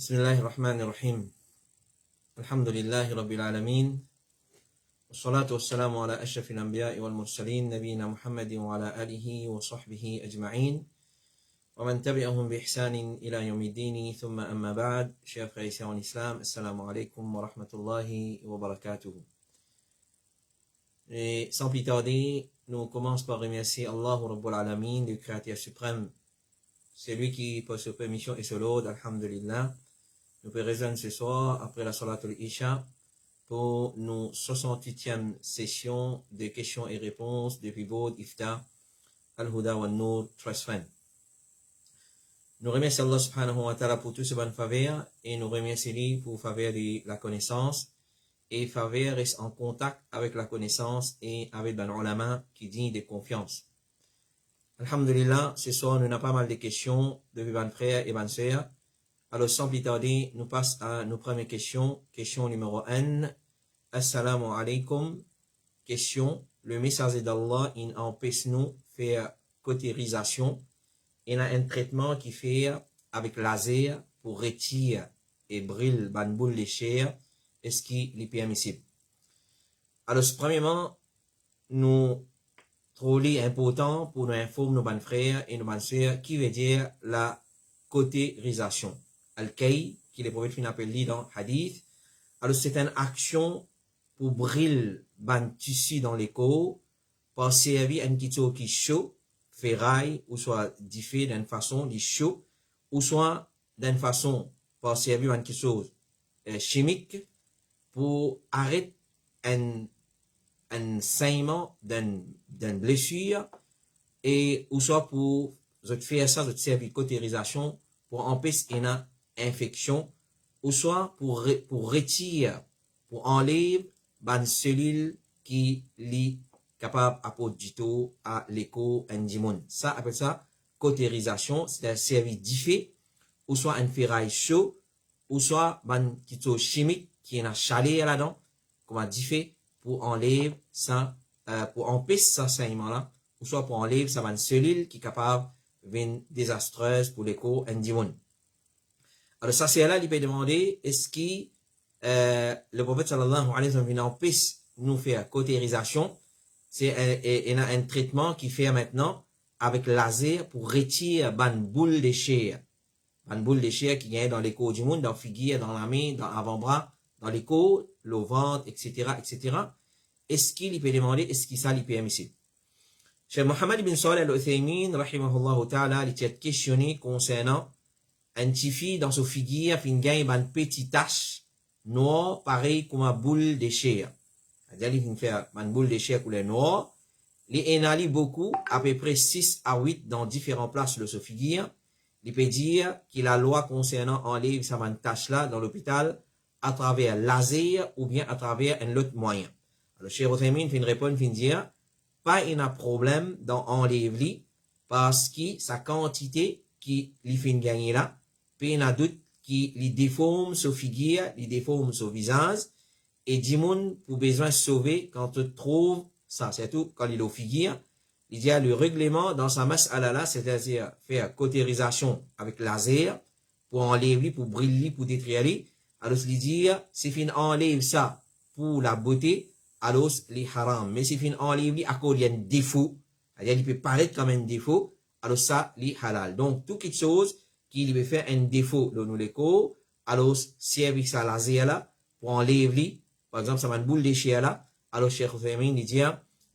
بسم الله الرحمن الرحيم الحمد لله رب العالمين والصلاة والسلام على أشرف الأنبياء والمرسلين نبينا محمد وعلى آله وصحبه أجمعين ومن تبعهم بإحسان إلى يوم الدين ثم أما بعد chers frères et sœurs en islam assalamu alaikum wa rahmatullahi wa barakatuh. Et sans plus tarder, nous commençons par remercier Allah Rabbul Alamin, le créateur suprême. C'est lui qui, par sa permission et son ordre, alhamdulillah, nous peut rejoindre ce soir après la Salat al-Isha pour nos 68e session de questions et réponses de Pivot Ifta Al-Huda wa Nour Trust Fund. Nous remercions Allah subhanahu wa ta'ala pour toutes ces bonnes faveurs et nous remercions lui pour faveur de la connaissance et faveur reste en contact avec la connaissance et avec les ulama qui dit de confiance. Alhamdulillah, ce soir nous avons pas mal de questions de mes frères et mes sœurs. Alors sans plus tarder, nous passons à nos premières questions. Question numéro 1. Assalamu alaikum. Question. Le messager d'Allah, il empêche nous faire cautérisation. Il a un traitement qui fait avec laser pour retirer et brûler ban boule de chair. Est-ce qu'il est permissible? Alors, premièrement, nous trouvons important pour nous informer nos bonnes frères et nos bonnes sœurs qui veut dire la cautérisation. Al-Kay, qui le prophète appelle dans Hadith. Alors, c'est une action pour brûler ban tissu dans les corps, pour servir un kito qui chaud, ferraille, ou soit diffé d'une façon de chaud, ou soit d'une façon pour servir une chose chimique, pour arrêter un saignement d'une blessure, et ou soit pour faire ça, de servir cautérisation, pour empêcher une infection, ou soit pour retirer, pour enlever une cellule qui est capable d'apporter à l'écho indimone. Ça appelle ça cautérisation, c'est un service diffé, ou soit un ferraille chaud, ou soit un kito chimique qui est chaleur là-dedans, comme un diffé, pour enlever ça, pour empêcher ça saignement-là, ou soit pour enlever ça une cellule qui est capable de venir désastreuse pour l'écho indimone. Alors ça c'est là, il peut demander, est-ce que le prophète sallallahu alayhi wa sallam empêche nous faire cautérisation? C'est un traitement qui fait maintenant avec laser pour retirer une boule de chair. Une boule de chair qui est dans les côtes du monde, dans la figure, dans la main, dans l'avant-bras, dans les côtes, le ventre, etc., etc. Est-ce qu'il peut demander, est-ce qu'il ça lui permet? Cheikh Mohammed ibn Salih al-Uthaymin, rahimahullah ta'ala, il était questionné concernant un petit fille dans sa figure, qui gagne une petite tache noire, pareil comme une boule de chair. C'est-à-dire qu'il fait une boule de chair couleur noire. Il analyse beaucoup, à peu près 6 à 8 dans différentes places de sa figure. Il peut dire qu'il a la loi concernant enlever sa tache là dans l'hôpital à travers laser ou bien à travers un autre moyen. Alors, Cheikh Uthaymin fait une réponse, il dit, pas un problème dans enlever parce que sa quantité qui lui fait gagner là, puis il y a doute qui lui déforme sa figure, lui déforme son visage, et du monde pour besoin de sauver quand tu trouves ça, c'est tout, quand il est au figure, il y a le règlement dans sa masse à la, c'est-à-dire faire cautérisation avec laser, pour enlever, pour briller, pour détruire. Alors, il dit, si fin enlève ça pour la beauté, alors, c'est haram. Mais si fin enlève, à cause il y a un défaut, c'est-à-dire, il peut paraître comme un défaut, alors ça, c'est halal. Donc, toute chose qui lui fait un défaut dans les corps, alors, servir ça laser là, pour enlever, par exemple, ça va une boule de chair là, alors, Cheikh Uthaymin, il dit,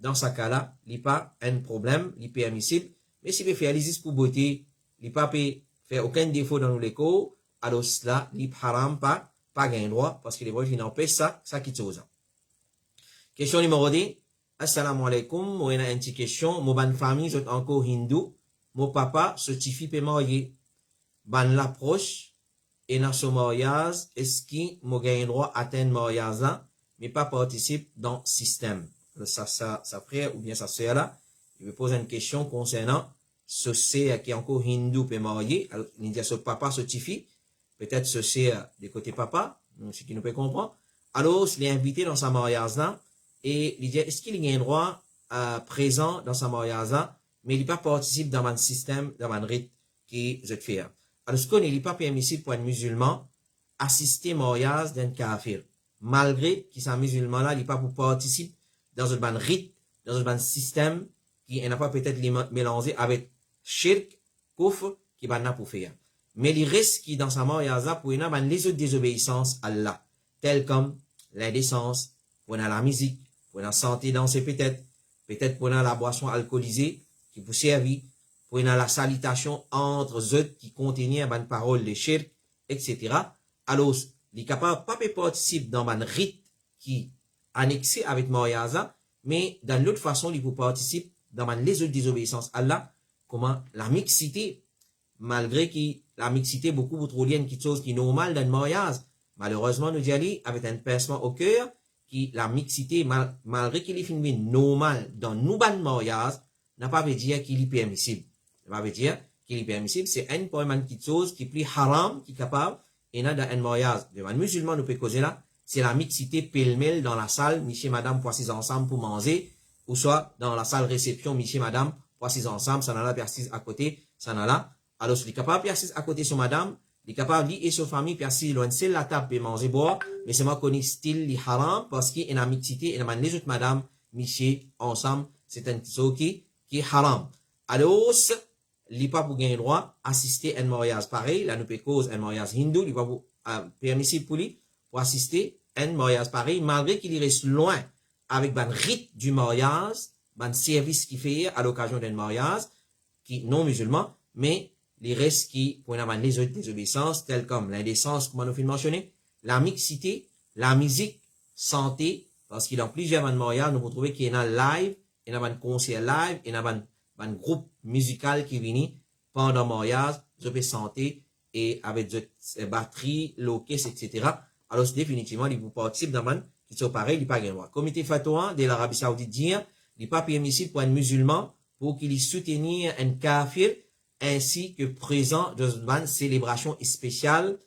dans ce cas-là, il n'y a pas un problème, il est permissible, mais s'il peut faire l'exercice pour beauté, il ne peut pas faire aucun défaut dans les corps, alors cela, il est haram, pas gain droit, parce que les voix, il n'empêche ça quitte chose. Question numéro 2. Assalamu alaikum, moi, il y a une petite question. Mon bonne famille, je suis encore hindou. Mon papa, ce petit fille peut marier. Ban l'approche, et dans ce mariage, est-ce qu'il m'a gain droit à atteindre mariage là, mais pas participe dans le système? Alors, sa frère ou bien sa sœur là, il me pose une question concernant ce sœur qui est encore hindou peut marier. Alors, il dit à ce papa, ce petit fille, peut-être ce sœur du côté papa, ce qui nous peut comprendre. Alors, il est invité dans sa mariage là, et il dit, est-ce qu'il a un droit présent dans sa mariage là, mais il n'est pas participe dans un système, dans un rite qui je te fais. Alors, ce qu'on n'est pas permissible pour un musulman assister mariage d'un kafir. Malgré qu'il soit musulman là, il n'est pas pour participer dans un ban rite, dans un ban système qui n'a pas peut-être mélangé avec shirk, kufr, qui va n'a pour faire. Mais il reste qui dans sa mariage là pour une les autres désobéissances à Allah, telles comme l'indécence, pour la musique, pour la santé danser peut-être pour la boisson alcoolisée qui vous servit, pour la salutation entre eux qui contenaient une parole de shirk, etc. Alors, il est capable de participer dans un rite qui annexé avec Moyaza, mais dans l'autre façon, il peut participer dans les autres désobéissances à Allah, comment la mixité, malgré que la mixité beaucoup trop liée quelque chose qui est normal dans le mariage, malheureusement, nous disons avec un pincement au cœur, qui la mixité, malgré qu'il est filmé normal dans nous ban mariage, n'a pas veut dire qu'il est permissible. N'a pas veut dire qu'il est permissible, c'est un point quelque chose qui est plus haram, qui est capable, et dans un mariage de un musulman, nous peut causer là, c'est la mixité pêle-mêle dans la salle, monsieur, madame, pour assis ensemble pour manger, ou soit dans la salle réception, monsieur, madame, pour assis ensemble, ça n'a là, assis à côté, ça n'a là. Alors, il est capable, assis à côté sur madame, il est capable, lui et sa famille, assis loin de la table, pour manger, boire, mais c'est moi qu'on est style, li haram, parce qu'il y a une mixité, et les autres madame, monsieur, ensemble, c'est un chose qui est haram. Alors, il n'est pas pour gagner le droit assister à un mariage pareil, là, nous peut cause un mariage hindou, il n'est pas pour, permissible pour lui, pour assister à un mariage pareil, malgré qu'il reste loin avec un rite du mariage, un service qu'il fait à l'occasion d'un mariage, qui non musulman, mais les restes qui, pour les autres désobéissances, telles comme l'indécence, comme on a fait mentionner, la mixité, la musique, santé, parce qu'il y a plusieurs mariages, nous retrouvons qu'il y a un live, il y a un concert live, il y a un groupe musical qui vient pendant le mariage, je peux santé, et avec des batteries, l'orchestre, etc. Alors, définitivement, il vous participe dans un qui sont pareils, il n'est pas gagné. Comité fatwa de l'Arabie Saoudite dit, il n'est pas permissible pour un musulman pour qu'il soutenir un kafir ainsi que présent dans une célébration spéciale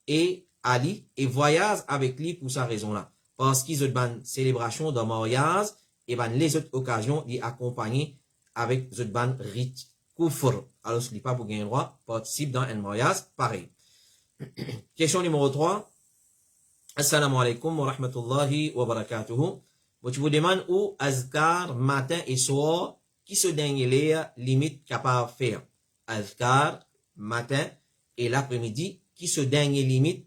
et Ali et voyage avec lui pour sa raison-là. Parce qu'ils ont une célébration de mariage et ben les autres occasions d'y accompagner avec une rite kufr. Alors, ce n'est pas pour gagner le droit, participe dans un mariage pareil. Question numéro 3. Assalamu alaikum wa rahmatullahi wa barakatuhu. Bon, tu vous demandes où azkar matin et soir qui se dernier limite capable de faire. Azkar matin et l'après-midi qui se dernier limite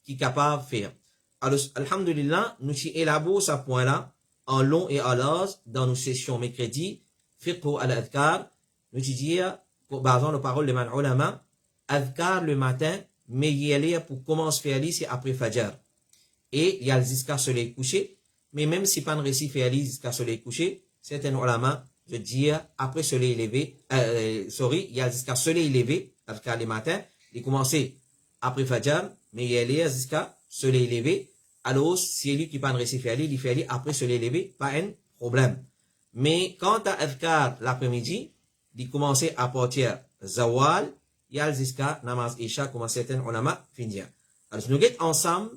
qui capable de faire. Alors, alhamdulillah, nous élaborons ce point-là en long et en large dans nos sessions mercredi. Fiqh al-azkar, nous disons, pour basant nos paroles de man ulama, azkar le matin, mais y aller pour commencer à faire c'est après fajr. Et il y a jusqu'à soleil couché, mais même si pas de récit fait jusqu'à soleil couché, certains ulama, je dis, après soleil levé, il y a jusqu'à soleil levé, azkar le matin, il commence après fajr, mais il y a jusqu'à soleil levé, alors si lui qui pas de récit fait il fait après soleil levé, pas un problème. Mais quand à azkar l'après-midi, il commence à partir zawal, il y a jusqu'à namaz isha, comme certains ulama finissent. Alors, nous sommes ensemble,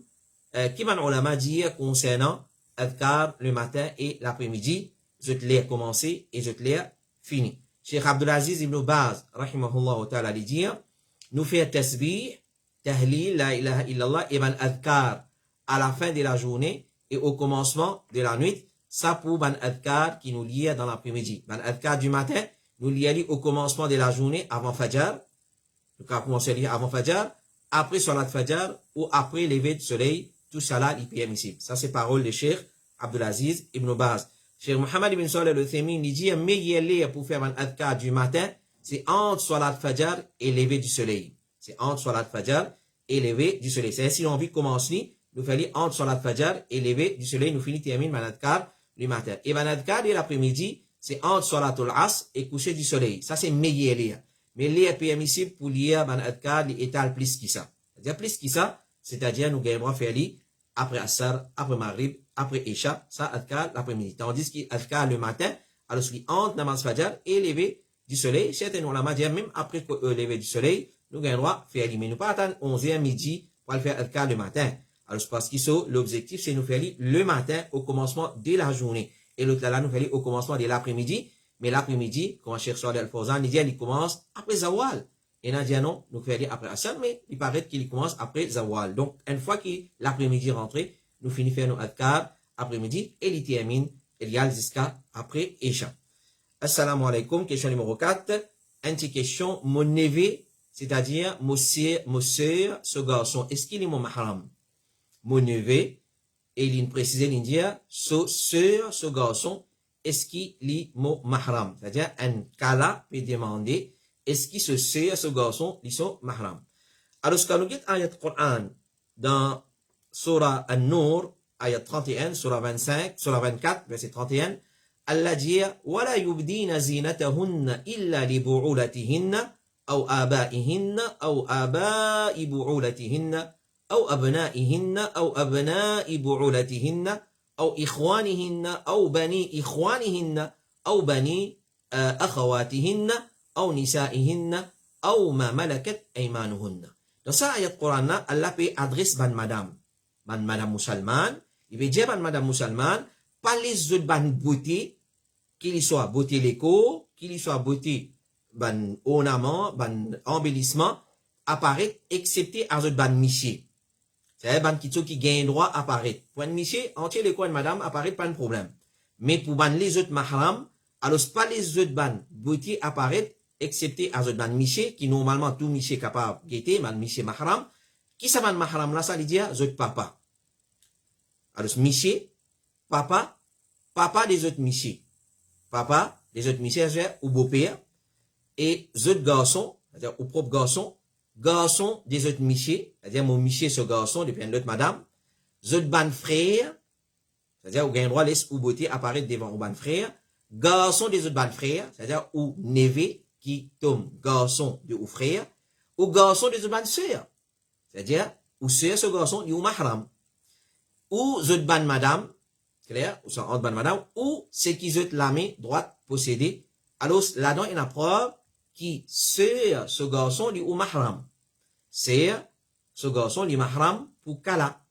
qui va ulama dire concernant adkar le matin et l'après-midi, je te l'ai commencé et je te l'ai fini. Cheikh Abdulaziz ibn Baz, rahimahullah ta'ala, dit, nous fait tasbih, tahlil, la ilaha illallah, et ban adkar à la fin de la journée et au commencement de la nuit, ça pour ban adkar qui nous lie dans l'après-midi. Ban adkar du matin, nous lie au commencement de la journée avant fajr, donc à commencer avant fajr, après salat fajr ou après lever du soleil, tout ça là, il est permissible. Ça, c'est parole de Cheikh Abdulaziz ibn Baz. Cheikh Mohammed ibn Salih al-Uthaymin, il dit, mais y aller pour faire un adkar du matin, c'est entre salat fajr et lever du soleil. C'est entre salat fajr et lever du soleil. C'est ainsi, l'envie commence, nous faisons entre salat fajr et lever du soleil, nous finissons termine un adkar du matin. Et un adkar de l'après-midi, c'est entre salatul as et coucher du soleil. Ça, c'est meilleur lire. Mais lire permissible pour lire un adkar, l'étal plus qui ça. C'est-à-dire plus qui ça, c'est-à-dire nous gagnons faire lire après Assar, après Maghrib, après Isha, ça adkar l'après-midi. Tandis qu'adkar le matin, alors celui entre namaz fajr et lever du soleil, certains ulama disent même après lever du soleil, nous gagnons faire lire. Mais nous pas attendre 11h midi pour le faire adkar le matin. Alors c'est parce que l'objectif c'est nous faire lire le matin au commencement de la journée. Et l'autre là, nous faire lire au commencement de l'après-midi. Mais l'après-midi, quand Cheikh Salih Al-Fawzan, il commence après Zawal. et n'a dit non, nous faisons après Asr, mais il paraît qu'il commence après Zawal. Donc, une fois que l'après-midi rentré, nous finissons faire nos adkar après-midi, et il termine, il y a jusqu'à après Isha. Assalamu alaikum, question numéro 4. Une question, mon neveu, c'est-à-dire, mon soeur, ce garçon, est-ce qu'il est mon mahram? Mon neveu, et il précise, il dit, ce soeur, ce garçon, est-ce qu'il est mon mahram? C'est-à-dire, un kala peut demander, est-ce qu'il se soeur, ce garçon, ils sont mahram? Alors, ce qu'on nous dit, ayat Qur'an, dans Surah An-Nur, ayat 31, Surah 25, Surah 24, verset 31, Allah dit, وَلَا يُبْدِينَ زِينَتَهُنَّ إِلَّا لِبُعُولَتِهِنَّ أو آبائهن أو آباء بعولتهن أو أبنائهن أو أبناء بعولتهن أو إخوانهن أو بني إخوانهن أو بني أخواتهن أو نسائهن أو ما ملكت أيمانهن. Dans ça, ayat Coran, Allah peut adresser ban madame musulmane, il veut dire ban madame musulmane, pas les autres ban beauté, qu'il soit beauté l'écho, qu'il soit beauté ban ornament, ban embellissement, apparaît, excepté à autres ban miché. C'est-à-dire ban qui gagne droit apparaît. Pour un miché, entier les coins de madame apparaît pas de problème. Mais pour ban les autres mahram, alors pas les autres ban beauté apparaît, excepté à autres ban miché, qui normalement tout miché capable guetter, ban miché mahram. Qui ça ban mahram là, ça veut dire autres papa. Alors miché, papa des autres miché. Papa des autres miché, c'est ou beau-père. Et autres garçons, c'est-à-dire au propre garçon des autres michés, c'est-à-dire mon miché ce garçon, depuis l'autre madame, autres ban frères, c'est-à-dire où gain droit laisse ou beauté apparaître devant ou ban frère, garçon des autres ban frères, c'est-à-dire ou neveu qui tombe garçon de ou frère, ou garçon des autres ban sœurs, c'est-à-dire ou sœur ce garçon ou mahram, ou autres ban madame, clair, ou sans ban madame, ou c'est qui autres la main droite possédée. Alors là-dedans il y a une preuve qui sœur ce garçon lui ou mahram. Sœur ce garçon lui mahram pour kala.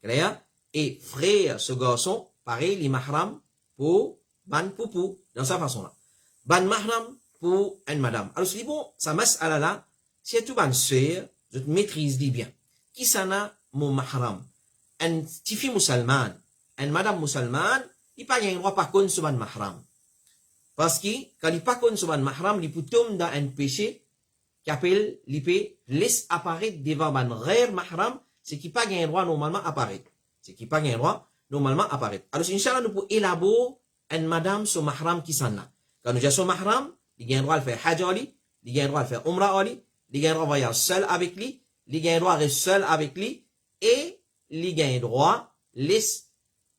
Clair? Et frère ce garçon, pareil, lui mahram pour ban poupou. Dans sa façon là. Ban mahram pour une madame. Alors je dis bon, ça masse à là, si tu ban sœur, je te maîtrise bien. Qui s'en a mon mahram? Un petit fille musulmane, une madame musulmane, il pas un droit par contre sur ban mahram. Parce que, quand il pas connu son mahram, il peut tomber dans un péché qui appelle, il peut laisser apparaître devant un rare mahram, ce qui pas un droit normalement apparaître. Ce qui pas un droit normalement apparaître. Alors, Inch'Allah, nous pouvons élaborer un madame son mahram qui s'en a. Quand nous avons son mahram, il a un droit de faire hajj ali, il a un droit de faire umrah ali, il a un droit de voyager seul avec lui, il a un droit de rester seul avec lui, et il a un droit de laisser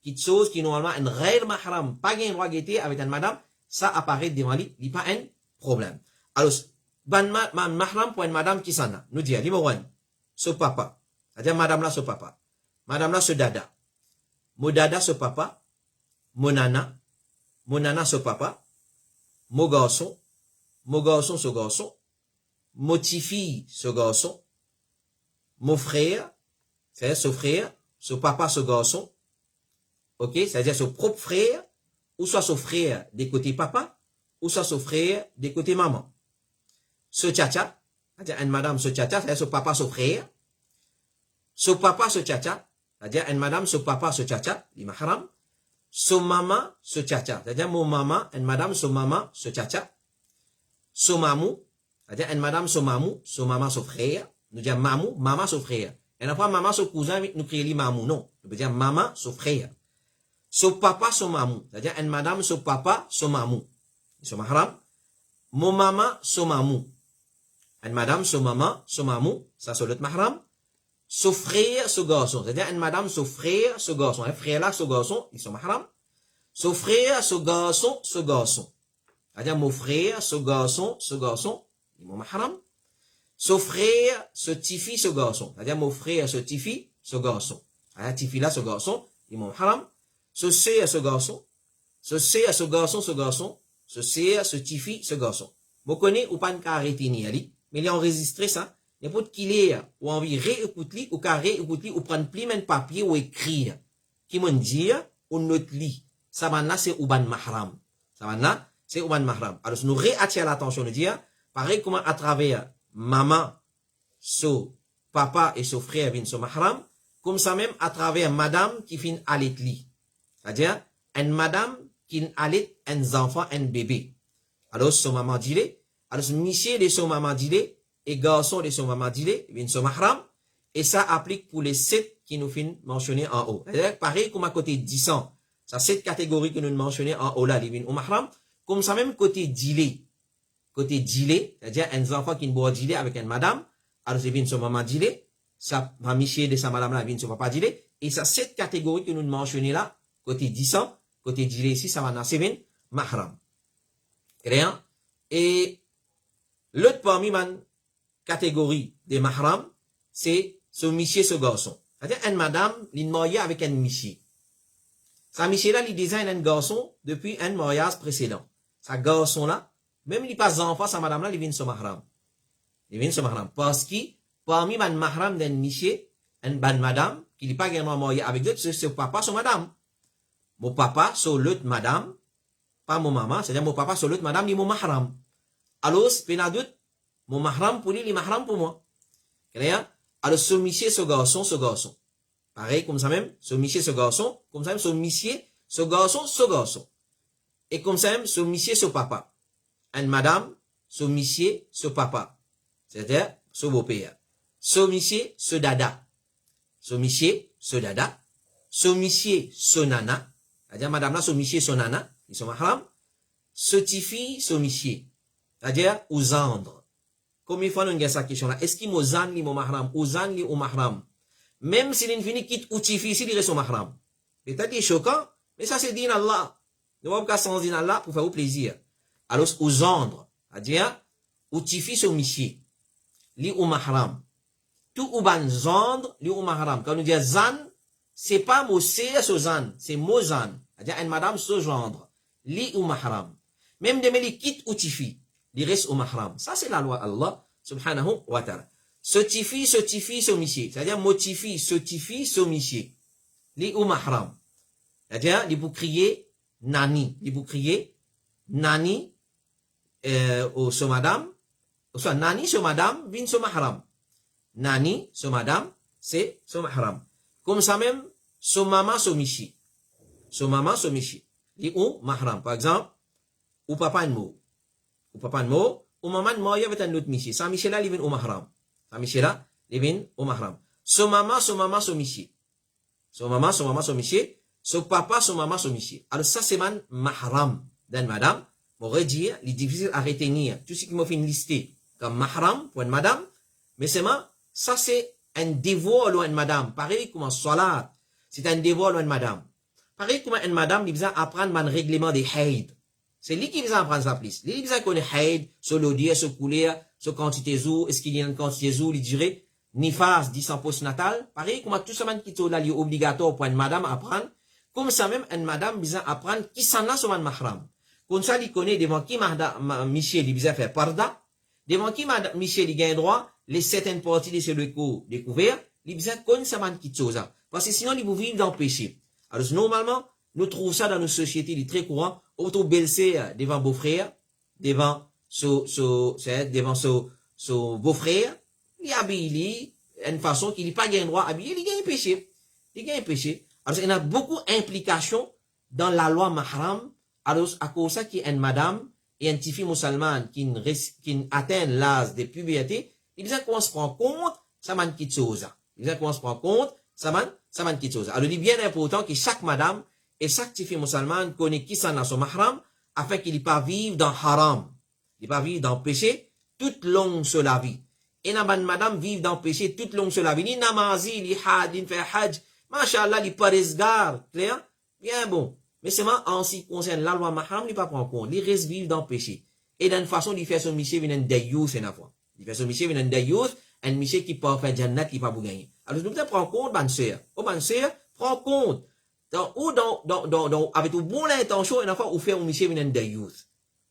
quelque chose qui normalement un rare mahram, pas un droit de avec une madame, ça apparaît devant lui, il n'y a pas un problème. Alors, mahram pour une madame qui s'en a, nous dit, numéro 1, ce papa, c'est-à-dire madame là, ce papa, madame là, ce dada, mon dada, ce papa, mon nana, ce papa, mon garçon, ce garçon, mon petit fille, ce garçon, mon frère, c'est-à-dire ce frère, ce papa, ce garçon, ok, c'est-à-dire ce propre frère, ou soit son frère des côtés papa, ou soit son frère des côtés maman. Ce tcha-tcha, c'est-à-dire une madame ce tcha-tcha, c'est-à-dire ce papa, ce frère. Ce papa, ce tcha-tcha, c'est-à-dire une madame, ce papa, ce tcha-tcha, les mahram. Ce maman, ce tcha-tcha, c'est-à-dire mon maman, une madame, ce maman, ce tcha-tcha. Ce mamou, c'est-à-dire une madame, ce mamou, ce maman, ce frère. Nous disons mamou, maman, ce frère. Et après maman, ce cousin, nous crions les mamou, non. Nous veux dire maman, ce frère. Ce papa, ce mamou. C'est-à-dire une madame, ce papa, ce mamou. Ce mahram. Mon maman, ce mamou. Une madame, ce maman, ce mamou. Ça, c'est l'autre mahram. Ce frère, ce garçon. C'est-à-dire une madame, ce frère, ce garçon. Un frère là, ce garçon, ils sont mahram. Ce frère, ce garçon, ce garçon. C'est-à-dire mon frère, ce garçon, ils sont mahram. Ce frère, ce tifi, ce garçon. C'est-à-dire mon frère, ce tifi, ce garçon. C'est-à-dire tifi là, ce garçon, ils sont mahram. Ce sœur, ce garçon, ce sœur, ce garçon, ce sœur, ce tifi, ce garçon. Vous connaissez ou pas de arrêter ni ali, mais il a enregistré ça. N'importe qui l'est, ou envie réécouter, ou réécouter, ou prendre plus de papier, ou écrire. Qui m'ont dit, ou note lit. Ça va là, c'est uban mahram. Ça va là, c'est uban mahram. Alors, nous réattirons l'attention de dire, pareil comment à travers maman, so papa et so frère viennent so mahram, comme ça même à travers madame qui fin alit li. C'est-à-dire, une madame qui alit un enfant, un bébé. Alors, so maman dit, alors, monsieur de so maman dit, et garçon de so maman dit, viennent so mahram, et ça applique pour les 7 qui nous fin mentionner en haut. C'est-à-dire, pareil comme à côté 10 ans, ça 7 catégories que nous mentionnons en haut là, les viennent au mahram, comme ça même côté dilé, c'est-à-dire un enfant qui ne boit dilé avec une madame, alors c'est bien son maman dilé, ça va micher de sa madame là, bien son papa dilé, et ça 7 catégories que nous mentionnons là, côté 10 ans, côté dilé ici, ça va nasser bien mahram. Rien? Et l'autre parmi man catégorie des mahram, c'est ce monsieur, ce garçon. C'est-à-dire une madame, il marié avec un monsieur. Sa monsieur là, il désigne un garçon depuis un mariage précédent. Sa garçon là, même il passe enfant, sa madame là, il vient sur mahram. Il vient sur mahram. Parce que, parmi man mahram d'un monsieur, une bonne madame, qui n'est pas également marié avec d'autres, c'est son papa, son madame. Mon papa, c'est l'autre madame, pas mon maman, c'est-à-dire mon papa, c'est l'autre madame, il est mon mahram. Alors, c'est pas d'autre, mon mahram pour lui, il est mahram pour moi. Alors, ce monsieur, ce garçon. Pareil, comme ça même, ce monsieur, ce garçon, comme ça même, ce monsieur, ce garçon. Et comme ça même, ce monsieur, ce papa. Une madame, ce monsieur, ce papa. C'est-à-dire, ce beau-père. Ce monsieur, ce dada. Ce monsieur, ce dada. Ce monsieur, ce nana. C'est-à-dire, madame là, ce monsieur, ce nana. Ils sont mahram. Ce tifi, ce monsieur. C'est-à-dire, aux andres. Combien de fois nous avons cette question-là? Est-ce qu'il m'a zan li mon mahram? Ou zan li ou mahram? Même si l'infini quitte ou tifi, s'il reste au mahram. Peut-être choquant, mais ça c'est din Allah. Nous ne pouvons pas sans din Allah pour faire au plaisir. Alors, aux andres, c'est-à-dire, ou tifi sur monsieur, li ou mahram. Tout ou ban zandre, li ou mahram. Quand nous disons zan, c'est pas mot c'est ce zan, c'est mot zan. C'est-à-dire, une madame ce gendre, li ou mahram. Même de li quitte ou tifi. Il reste au mahram. Ça, c'est la loi Allah, subhanahu wa ta'ala. Ce tifi, ce monsieur. C'est-à-dire, motifi, ce monsieur. Li ou mahram. C'est-à-dire, il vous crier nani. Il vous crier nani, so madame. Soit nani, so madame, vin so mahram. Nani, so madame, c'est so mahram. Comme ça même, so maman, so monsieur. So maman, so monsieur. Li ou mahram. Par exemple, ou papa mot. Ou papa mot, ou maman mot, il y avait un autre monsieur. Ça, monsieur là, il vient au mahram. Ça, monsieur là, il vient au mahram. So maman, so monsieur. So maman, so monsieur. So papa, so maman, so monsieur. Alors, ça, c'est man mahram d'une madame. On pourrait dire, il est difficile à retenir. Tout ce qui m'a fait une liste comme mahram pour une madame. Mais c'est ça, c'est un devoir loin de madame. Pareil comme un salat. C'est un devoir loin de madame. Pareil comme une madame, il besoin apprendre un règlement des haïd. C'est lui qui vient apprendre sa place. Lui, il vient connaître haïd, sur l'odier, sur couler, sur quantité d'eau, est-ce qu'il y a une quantité d'eau, il dirait, nifas, dit sans postnatal. Pareil, comme tout ça, qui est là, il est obligatoire pour une madame apprendre. Comme ça même, une madame vient apprendre qui s'en a sur un mahram. Comme ça, il connaît devant qui madame Michel, il vient faire parda. Devant qui madame Michel, il gagne droit, les certaines parties de ce recours découvert, il vient connaître ça man qui chose. Parce que sinon, il vous vivre dans le péché. Alors, normalement, nous trouvons ça dans nos sociétés, il est très courant. Auto belle-sœur devant beau-frère, devant devant beau-frère, il habille une façon qu'il n'a pas gain droit à habiller, il gagne un péché. Il gagne un péché. Alors, il y a beaucoup d'implications dans la loi mahram. Alors, à cause de ça, qu'il y a une madame et un petit fille musulmane qui atteint l'âge de puberté, il besoin qu'on se prend compte, ça man quitte chose. Il besoin qu'on se prend compte, ça man quitte chose. Alors, il est bien important que chaque madame et chaque petit fille musulmane connaît qui s'en a son mahram, afin qu'il ne pas vivre dans haram. Il ne pas vivre dans le péché toute longue sur la vie. Et la madame vivre dans le péché toute longue sur la vie. Ni namazi, ni had, ni fait hajj. Masha'Allah, ni paresgar. Clair? Bien bon. Mais seulement en ce qui concerne la loi mahram, il ne pas prendre compte. Il reste vivre dans le péché. Et d'une façon, il fait son monsieur vient d'un dayout, c'est une fois. Il fait son monsieur vient d'un dayout, un monsieur qui peut faire jannat, qui peut pas gagner. Alors, nous devons prendre compte, bonne sœur. Oh, bonne sœur, prends compte. Avec une bonne intention, une fois, on fait un monsieur vient d'un dayout.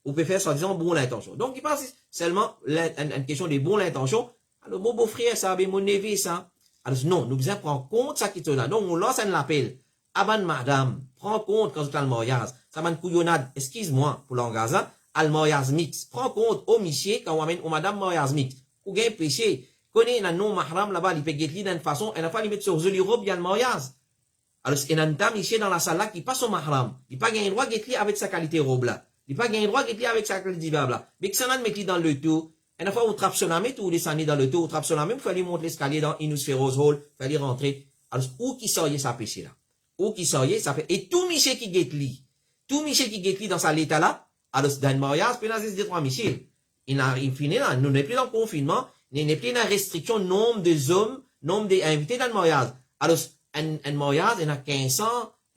On peut faire, soi-disant, bonne intention. Donc, il passe seulement une question de bonne intention. Alors, mon beau-frère, ça, mon neveu, ça. Alors, non, nous devons prendre compte ça qui est là. Donc, on lance un appel. Aban madame, prends compte quand tu as le mariage. Ça m'a une couillonnade, excuse-moi pour l'engagement, al mariage mix. Prends compte au monsieur quand on amène au madame mariage mix. ou gain péché. Connaît un non mahram là-bas, il peut guetter d'une façon, et la fois il met sur l'Europe, il y a le mariage. Alors, il y a un tam ici dans la salle là qui passe au mahram. Il pas gain droit guetter avec sa qualité robe là. Il pas gain droit guetter avec sa qualité d'ibab là. Mais que ça n'a met dans le tout. Et la fois où trappe son ami, ou descendre dans le tout, ou trappe son ami, il fallait monter l'escalier dans Inusferos Hall, il fallait rentrer. Alors, où qui sort ça péché là? Où qui sort ça fait, et tout Michel qui guette li, tout Michel qui guette li dans sa l'état là, alors, dans le mariage, puis dans les 3 Michel. Il finit là, nous n'est plus dans le confinement, nous n'est plus dans la restriction, nombre de hommes, nombre d'invités dans le mariage. Alors, un mariage, il y a 1500,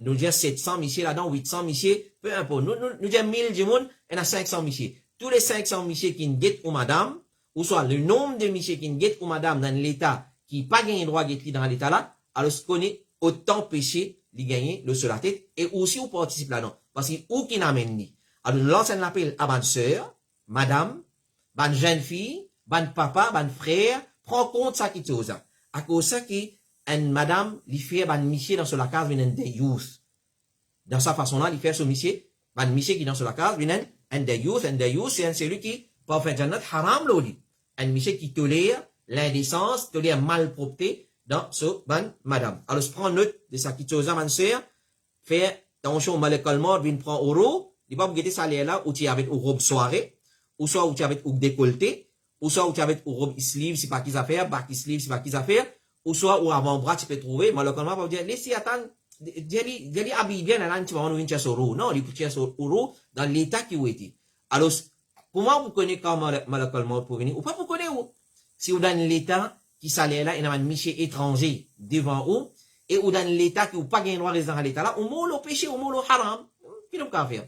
nous disons 700 Michel là-dedans, 800 Michel, peu importe. Nous disons 1000 du monde, il y a 500 Michel. Tous les 500 Michel qui guettent ou madame, ou soit le nombre de Michel qui guettent ou madame dans l'état, qui pas gagné droit guetter dans l'état là, alors, ce qu'on est autant péché, de gagner le sur la tête, et aussi, on participe là-dedans. Parce que, où qui n'amène ni? Alors, l'ancien l'appelle à bonne sœur, madame, bonne jeune fille, bonne papa, bonne frère, prends compte ça qui te chose. À cause ça qui, une madame, lui fait bonne miché dans sur la case, vient des youth. Dans sa façon-là, il fait ce miché, bonne miché qui dans sur la case, vient un des youth, c'est celui qui, pour faire jannat haram l'oli. Un miché qui tolère l'indécence, tolère malpropreté, dans ce ban madame. Alors, je prends note de ça qui te chose, bonne sœur, fait attention, malekal mort, vient prendre euro, il va vous guetter ça là, où tu avais une robe soirée, ou soit où tu avais une décolleté, ou soit où tu avais une robe sleeve, c'est pas qu'ils affaire, back sleeve, c'est pas qu'ils affaire, ou soit où avant-bras, tu peux trouver, malheureusement, va vous dire, laissez attendre, j'ai habillé bien, là, tu vas en venir sur euro. Non, il faut chercher sur euro dans l'état qui où était. Alors, comment vous connaissez quand malheureusement mort pour venir, ou pas vous connaissez où? Si vous dans l'état qui s'allait là, il y a un miché étranger devant vous, et ou dans l'état qui ou pas gagné droit résident à l'état là, ou mot le péché, ou mot le haram, qui nous qu'à faire?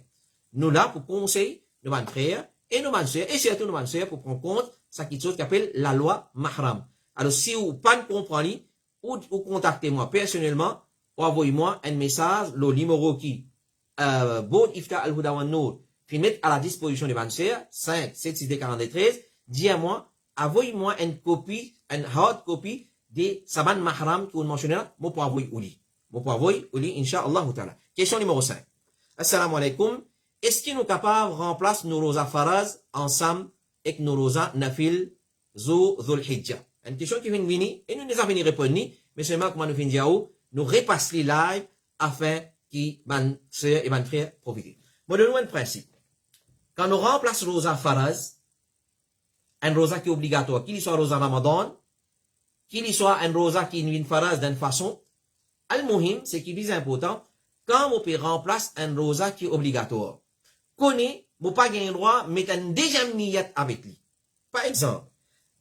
Nous là, pour conseiller nos frères et nos sœurs, et surtout nos sœurs, pour prendre compte, ça qui chose qu'appelle la loi mahram. Alors, si vous pas comprenez, ou contactez-moi personnellement, ou envoyez-moi un message, le numéro qui, Bod Ifta Al-Huda wa Nour, puis mettre à la disposition des sœurs, 5, 7, 6, 43, dis à moi, envoyez-moi une copie, une hard copy de Saban Mahram qui vous mentionne là, moi pour envoyer au lit. Moi pour envoyer au lit, Inch'Allah ta'ala. Question numéro 5. Assalamu alaikum. Est-ce qu'il nous capable de remplacer nos rosa faraz ensemble avec nos rosa nafil Dhul Hijjah? Une question qui vient de venir, et nous ne avons pas répondre, mais seulement comment nous finissons diao, nous repassons les live afin que ban sœurs et ban frères profitent. Moi, de nous un principe. Quand nous remplaçons rosa faraz, un rosa qui est obligatoire, qu'il soit rosa Ramadan, qu'il soit un rosa qui est une faraz d'une façon, al-muhim, c'est qui est plus important, quand on peut remplacer un rosa qui est obligatoire, connaît, vous pas gagner droit, mettre un deuxième niyat avec lui. Par exemple,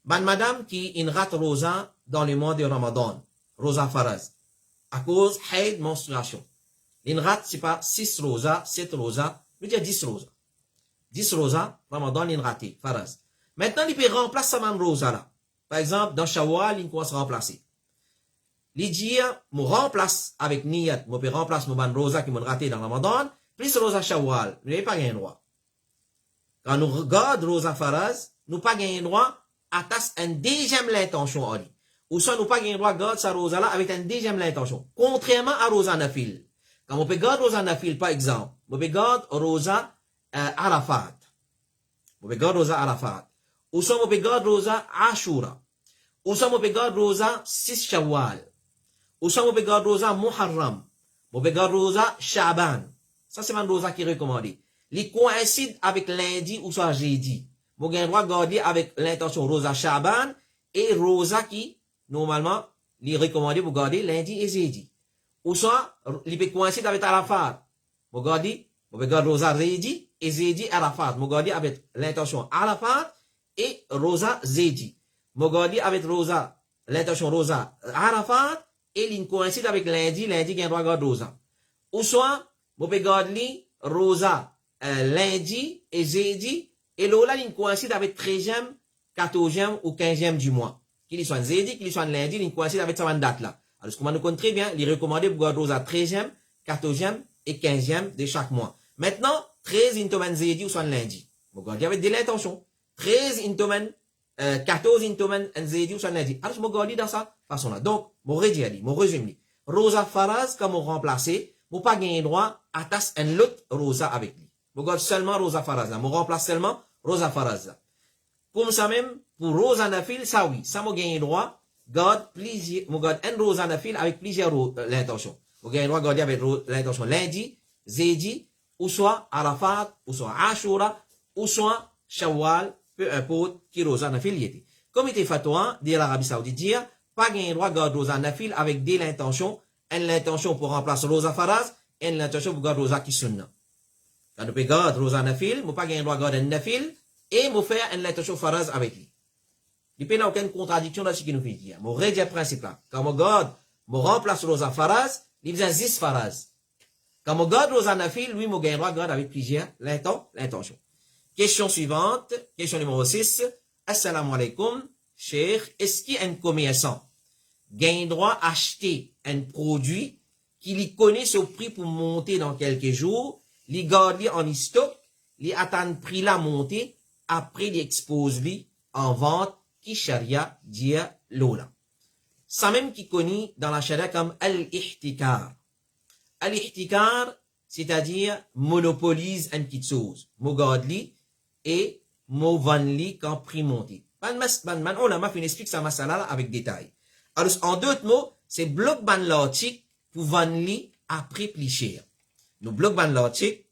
madame qui une rate rosa dans le mois de Ramadan, rosa faraz, à cause haid menstruation. Une rate, c'est pas 6 rosa, 7 rosa, mais il y a 10 rosa. 10 rosa, Ramadan, une raté, faraz. Maintenant, il peut remplacer sa même rosa là. Par exemple, dans Shawwal, il peut se remplacer. Les dire, me remplace avec niyat, me peut remplacer mon rosa qui m'a raté dans Ramadan, plus rosa Shawwal, nous n'avons pas gagné droit. Quand nous regardons rosa faraz, nous pas gagné droit, attache un deuxième l'intention en lui. Ou soit nous pas gagné droit, garde sa rosa là avec un deuxième l'intention. Contrairement à rosa nafil. Quand on peut garder rosa nafil, par exemple, on peut garder rosa Arafat. On peut garder rosa Arafat. Ou soit on peut garder rosa Ashura. Ou soit on peut garder rosa 6 Shawwal. Ou soit on peut garder rosa Muharram. On peut garder rosa Shaban. Ça c'est un rosa qui est recommandé. Il coïncide avec lundi ou soit jeudi. Vous avez le droit de garder avec l'intention rosa Shaban et rosa qui, normalement, il est recommandé pour garder lundi et jeudi. Ou soit, il peut coïncider avec Arafat. Vous gardez rosa jeudi et jeudi Arafat. Vous gardez avec l'intention Arafat et rosa jeudi. Vous gardez avec rosa, l'intention rosa Arafat et il coïncide avec lundi qui a le droit de garder rosa. Ou soit, vous pouvez garder rosa lundi et jeudi et là, il coïncide avec 13e, 14e ou 15e du mois. Qu'il soit jeudi, qu'il soit lundi, il coïncide avec cette date là. Alors, ce qu'on nous compte très bien, il est recommandé pour garder rosa 13e, 14e et 15e de chaque mois. Maintenant, 13 intomen jeudi ou soit lundi. Vous gardez avec de l'intention. 13 intomen, 14 intomen jeudi ou soit lundi. Alors, je me garde dans ça façon là. Donc, mon rédit, mon résumé. Rosa faraz, comme on remplacer, vous pas gagner droit à tasser un autre rosa avec lui. Vous gardez seulement rosa faraz là. Vous remplace seulement rosa faraz là. Comme ça même, pour Rosanafil, ça oui, ça m'a gagné droit, garde plusieurs, moi garde un Rosanafil avec plusieurs l'intention. Moi gagné droit garder avec l'intention lundi, jeudi, ou soit Arafat, ou soit Ashura, ou soit Shawwal, peu importe qui Rosanafil y était. Comme était fatwa de l'Arabie Saoudite dire, pas gagné droit garder Rosanafil avec des l'intention, l'intention pour remplacer Rosa Faraz, et l'intention pour garder Rosa Kisunna. Quand on peut garder Rosanafil, moi pas gagné droit garder un Nafil, et moi faire une l'intention Faraz avec lui. Il n'y a aucune contradiction dans ce qu'il nous fait dire. Mon règle principe là. Quand on garde, on remplace Rosa Faraz, il vient 10 Faraz. Quand on garde Rosa Nafil, lui, on gagne droit garde avec plusieurs l'intention. Question suivante, question numéro 6. Assalamu alaikum, Cheikh. Est-ce qu'il y a un commerçant gagne droit acheter un produit qu'il connaît ce prix pour monter dans quelques jours, il garde en stock, il attend prix la montée, après il expose lui en vente qui charia dit lola. Ça même qui connaît dans la charia comme al-ihtikar. Al-ihtikar, c'est-à-dire monopolise une petite chose. Mo garde li et mo vend li quand prix monté. On a fait explique ça masala avec détail. Alors en d'autres mots, c'est bloc ban l'article pour vendre li après plus cher. Nous bloc ban l'article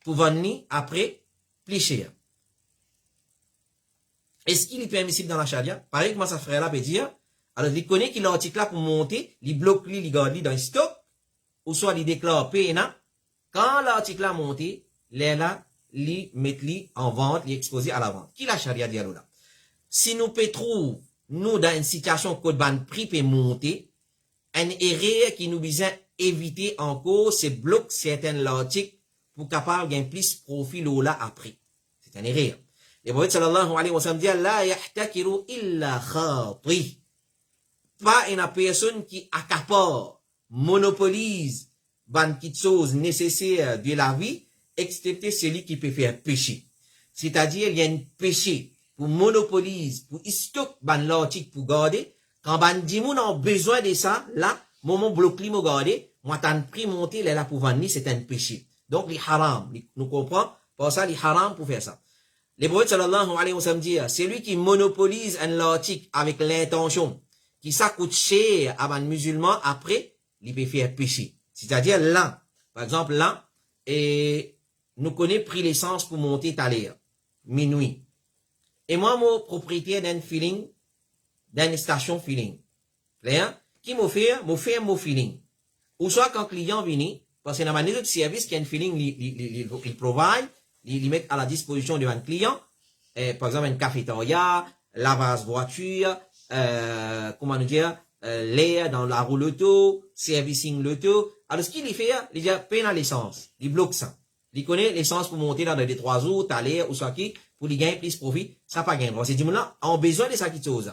pour vendre li après plus cher. Est-ce qu'il est permissible dans la charia? Pareil comment ça frère là peut dire. Alors il connaît qu'il l'article là pour monter, il bloque li, il garde li dans le stock, ou soit il déclare PNA. Quand l'article là monté, les là, li met li en vente, li exposé à la vente. Qui la charia dit là? Si nous peut trouver nous dans une situation que le prix peut monter, une erreur qui nous besoin éviter encore, c'est bloquer certains articles pour capable gagner plus profit là après. C'est une erreur. Le prophète sallallahu alayhi wa sallam dit la yahtakiru illa khati. Pas une personne qui accapare, monopolise ban petite chose nécessaire de la vie, excepté celui qui peut faire péché. C'est-à-dire il y a un péché pour monopolise, pour stock ban l'article pour garder, quand ban dimoun a besoin de ça, là, moment bloqué mo garder, moi t'en prix monter là pour vendre, c'est un péché. Donc les haram, nous comprenons, pour ça les haram pour faire ça. Le prophète sallallahu alayhi wa sallam dit, c'est lui qui monopolise un article avec l'intention, qui ça coûte cher à un musulman, après, il peut faire péché. C'est-à-dire là, par exemple là, et nous connaissons pris l'essence pour monter à l'air, minuit. Et moi, mon propriétaire d'un feeling, d'une station feeling, qui m'a fait mon feeling. Ou soit quand client vient, parce que dans ma de service, qui a un feeling, il provide, il met à la disposition de un client, par exemple, une cafétéria, lavage voiture, comment nous dire, l'air dans la roue l'auto, servicing l'auto. Alors, ce qu'il fait, il dit, paye dans l'essence. Il bloque ça. Il connaît l'essence pour monter dans les 3 jours, t'as l'air, ou soit qui, pour lui gagner plus profit, ça pas gagner droit. C'est du là, on a besoin de ça qui chose.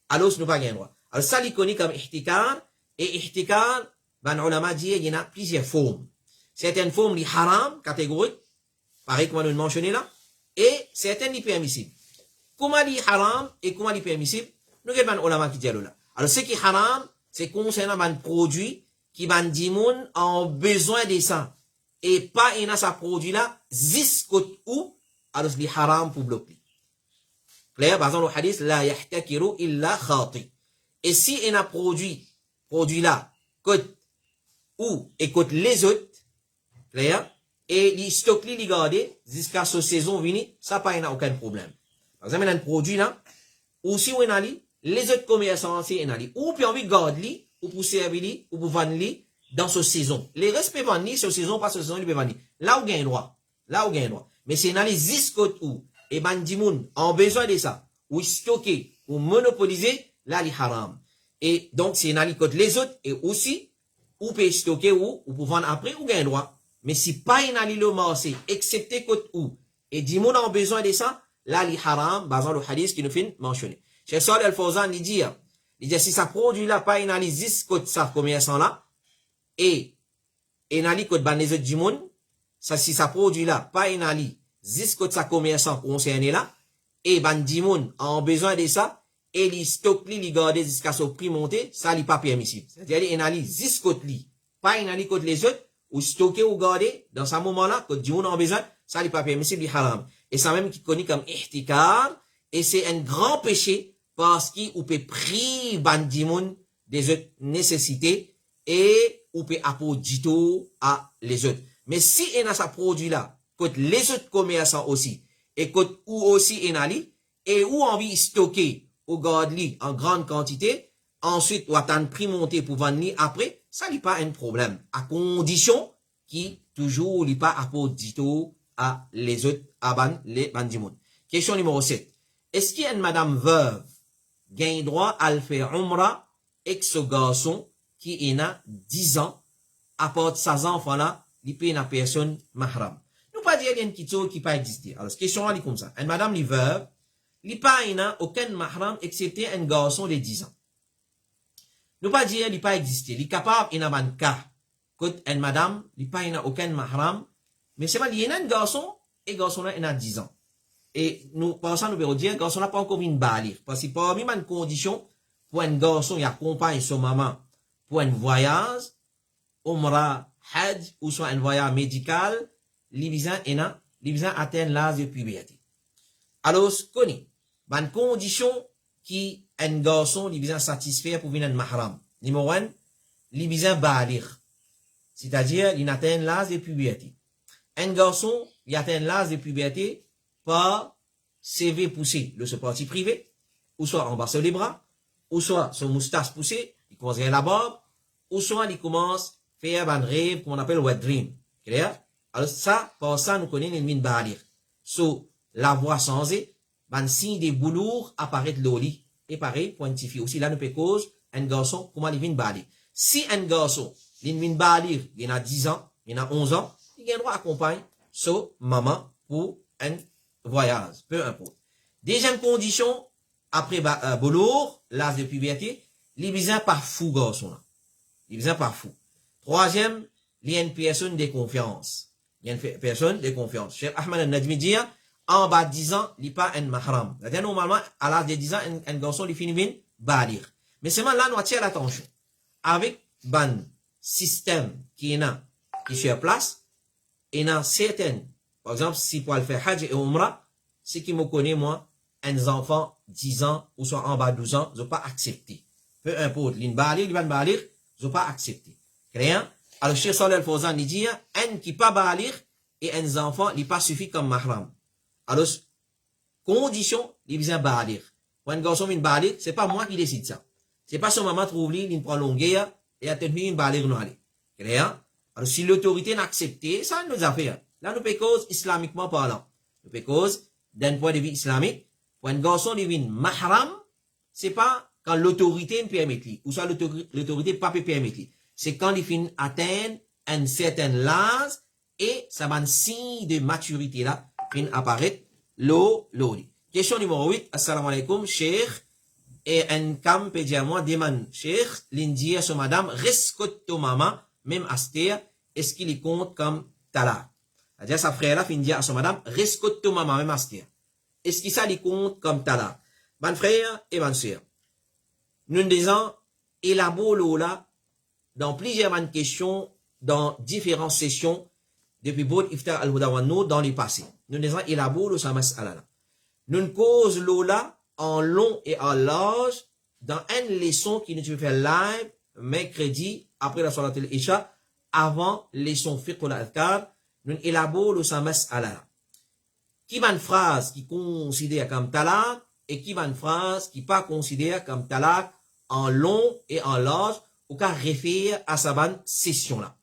Alors, ce n'est pas gagner droit. Alors, ça, il connaît comme ihtikar, et ihtikar, ben, ulama dit, il y en a plusieurs formes. Certaines formes, les haram, catégoriques, pareil comme on nous mentionné là, et certaines, les permissibles. Comment les haram, et comment les permissibles, nous avons ulama qui dit là. Alors, ce qui est haram, c'est concernant un produit, qui ban dimoun ont besoin de ça. Et pas il a sa produit là, jusqu'au où, alors c'est haram pour bloquer. Clair, par exemple, le hadith, la yahtakiru illa khati. Et si il a produit là, côte où, et côte les autres, clair, et les stocks li garder, jusqu'à ce saison vini, ça pas il a aucun problème. Par exemple, il a un produit là, ou si on a li, les autres commerçants, c'est on a li, ou puis envie de garder ou pour servir li, ou pour vendre li, dans ce saison. Les restes peuvent vendre ce saison, pas ce saison, ils peuvent vendre. Là où gagne droit. Là où gagne droit. Mais c'est dans les jusqu'au où, et bandimoun, ont besoin de ça, ou stocker, ou monopoliser, là, les haram. Et donc, c'est dans les côtes les autres, et aussi, ou peut stocker ou pour vendre après, ou gagne droit. Mais si pas dans le marché, excepté côte où, et dimoun ont besoin de ça, là, les haram, basant le hadith qui nous fait mentionner. Cheikh Salih Al-Fawzan, il dit, si ça produit là, pas dans les jusqu'au ça, commerçant là, et nali code ban les autres du monde, ça si ça produit là, pas nali, jusqu'au sa commerçant concerné là, et ban du monde ont besoin de ça, et li stock li garder jusqu'à ce prix monté, ça li pas permissible. C'est-à-dire nali jusqu'au li, pas nali code les autres, ou stocker ou garder, dans ce moment là, code du monde ont besoin, ça li pas permissible, li haram. Et ça même qui connaît comme ihtikar. Et c'est un grand péché parce qu'il peut priver bandimoun des autres nécessités et ou peut apporter à les autres. Mais si il a sa produit là, que les autres commerçants aussi, et que ou aussi en ali, et ou envie stocker au garde en grande quantité, ensuite ou attendre prix monter pour vendre après, ça n'est pas un problème. À condition qui toujours n'est pas apporter à les autres, à les bandimoun. Question numéro 7. Est-ce qu'il y a une madame veuve gagne droit à le faire umrah avec ce garçon qui a 10 ans, apporte ses enfants là, il paye une personne mahram. Nous pas dire qu'il y a une question qui pas exister. Alors, cette question là, est comme ça. Une madame li veuve, li pas n'a aucun mahram excepté un garçon de 10 ans. Nous pas dire qu'il pas exister. Il est capable, il a un cas. Quand une madame, il pas n'a aucun mahram, mais c'est pas, il y a un garçon, et garçon là, il a 10 ans. Et nous pensons, nous pouvons dire, garçon n'a pas encore une balir. Parce que parmi les conditions, pour un garçon, il accompagne son maman pour un voyage, umrah, hajj, ou soit un voyage médical, l'ibizan atteint l'âge de puberté. Alors, ce qu'on est, une condition qui un garçon, l'ibizan satisfait pour venir un mahram. Numéro 1, l'ibizan balir. C'est-à-dire, il atteint l'âge de puberté. Un garçon, il atteint l'âge de puberté par CV poussé, le parti privé, ou soit en bas sur les bras, ou soit son moustache poussé, il commence à la barbe, ou soit il commence à faire un rêve qu'on appelle wet dream. Clair? Alors ça, pour ça, nous connaissons une mine balir. So, la voix changée, un signe de boulour apparaît de l'oli. Et pareil, pointifie aussi, là, nous peut cause un garçon, comment il vient balir. Si un garçon, il vient balir, il a 10 ans, il a 11 ans, il a droit à accompagner son maman pour un voyage, peu importe. Deuxième condition, après boulour, l'âge de puberté, il besoin par fou garçon là. Il besoin par fou. Troisième, il y a une personne de confiance. Il y a une personne de confiance. Cheikh Ahmed al-Najmi dit, en bas de 10 ans, il n'est pas un mahram. C'est-à-dire, normalement, à l'âge de 10 ans, un garçon, il finit bien balir. Mais seulement là, nous attirons l'attention. Avec ban système qui est là, qui est sur place, il y a certaines, par exemple, si pour le faire hajj et umrah, ce qui me connaît, moi, un enfant 10 ans, ou soit en bas de 12 ans, ils n'ont pas accepté. Peu importe, l'in balir, l'in balir, ils n'ont pas accepté. Clair? Alors, Cheikh Saleh Al-Fawzan, il dit, un qui pas balir, et un enfant, il pas suffit comme mahram. Alors, condition, il vient balir. Quand un garçon vient balir, c'est pas moi qui décide ça. C'est pas son maman trouve lui, il prend longueur, et a tenu une balir non aller. Clair? Alors, si l'autorité n'a accepté, ça nous a fait. Là, nous peut cause islamiquement parlant. Nous peut cause, d'un point de vue islamique, quand un garçon devient mahram, c'est pas quand l'autorité ne permet, ou soit l'autorité pas peut permettre. C'est quand il finit atteindre un certain âge, et ça va un signe de maturité là, fin apparaître l'oli. Question numéro 8. Assalamu alaikum, Cheikh. Et un cam peut dire moi, demande, Cheikh, l'indier à son madame, rescote ton maman, même Aster, est-ce qu'il y compte comme talak? C'est-à-dire, sa frère là, fin dire à son madame, rescote ton maman, même Aster. Est-ce qu'il ça lui compte comme talak? Ban frère et ban sœur. Nous disons, élabore là, dans plusieurs questions, dans différentes sessions, depuis Bod Iftar al-Hudawano dans le passé. Nous disons, élabore sa mas'ala. Nous cause l'ola en long et en large dans une leçon qui nous fait faire live mercredi après la Salat al-Isha avant leçon fiqh al-adhkar. Nous élabore sa mas'ala. Qui va une phrase qui considère comme talak et qui va une phrase qui pas considère comme talak en long et en large ou qu'à référer à sa bonne session là.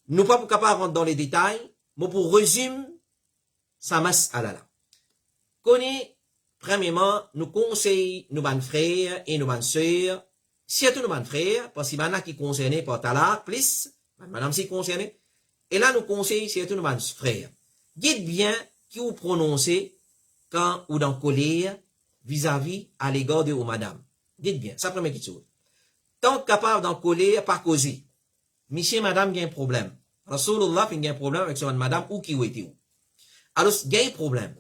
Nous pas pour capable rentrer dans les détails, mais pour résumer, ça mas'ala là. Connais, premièrement, nous conseillons nos bonnes frères et nos bonnes sœurs, surtout nos bonnes frères, parce qu'il y en a qui concernés par talak, plus, madame si concernée, et là nous conseillons surtout nos bonnes frères. Dites bien qui vous prononcez quand ou dans colère vis-à-vis à l'égard de vos madame. Dites bien, ça première chose. Tant capable d'en colère, pas causer. Monsieur, madame, il y a un problème. Rasulullah, il y a un problème avec son madame ou qui ou était où. Alors, il y a un problème.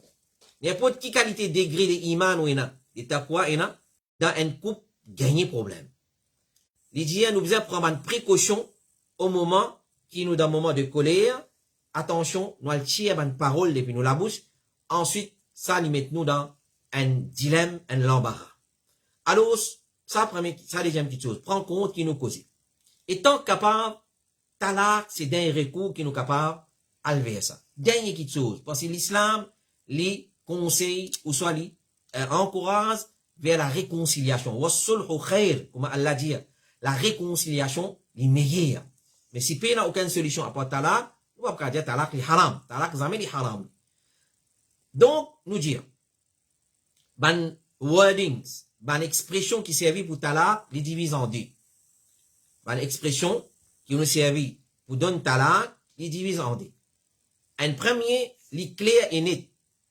N'importe quelle qualité degré de iman ou ena, de taqwa ena, dans un couple, gagner problème. Les dieux nous besoin prendre une précaution au moment qui nous dans un moment de colère. Attention, nous allons tirer une parole depuis nous la bouche. ensuite, ça lui met nous dans un dilemme, un embarras. Alors, ça, deuxième petite chose, prends compte qui nous cause. Étant capable, talak, c'est d'un recours qui nous capable à lever ça. Dernière petite chose, parce que l'islam, les conseille, ou soit les encourage vers la réconciliation. Wassulhu khair, comme Allah dit, la réconciliation est meilleure. Mais si il n'y a aucune solution à part talak, on va pas dire talak est haram. Talak jamais est haram. Donc, nous dire, ban wordings, ban expression qui servit pour talak, les divise en deux. Ban expression qui nous servit pour donner talak, les divise en deux. Un premier, les clair et net.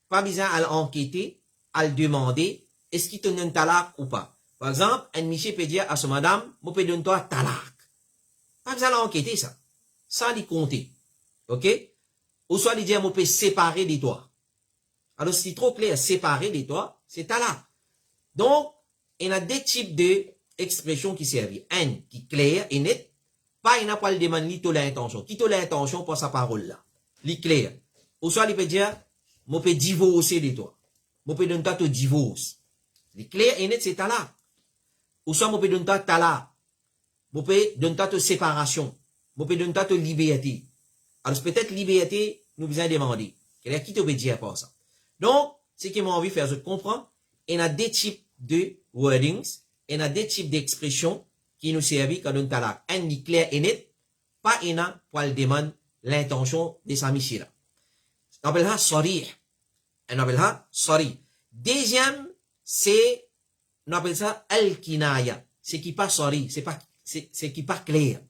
Pas besoin à l'enquêter, à le demander, est-ce qu'il te donne talak ou pas. Par exemple, un monsieur peut dire à son madame, moi peux donner toi talak. Pas besoin d'enquêter ça. Ça, lui compter. Ok? Ou soit lui dire, moi peux séparer des toi. Alors, si c'est trop clair, séparer des toi, c'est talak. Donc, il y a deux types d'expressions qui servent. Un qui est clair et net. Pas, il n'a pas le demande, il a l'intention. Qui a l'intention pour sa parole là. Li clair. Ou soit, il peut dire, moi peux divorcer de toi. Moi peux donner toi ton divorce. Li clair et net, c'est talak. Ou soit, moi peux donner toi talak. Moi peux donner toi ton séparation. Moi peux donner toi ton liberté. Alors, peut-être liberté, nous besoin demander. Qui te peut dire pour ça? Donc, ce qui m'a envie de faire, je comprends. Il y a des types de wordings, il y a des types d'expressions qui nous servent quand on talak. Un est clair et net, pas un pour le demander l'intention de sa mission là. On appelle ça sarih. On appelle ça sarih. Deuxième, c'est, on appelle ça al-kinaya. C'est qui pas sarih, c'est qui pas clair.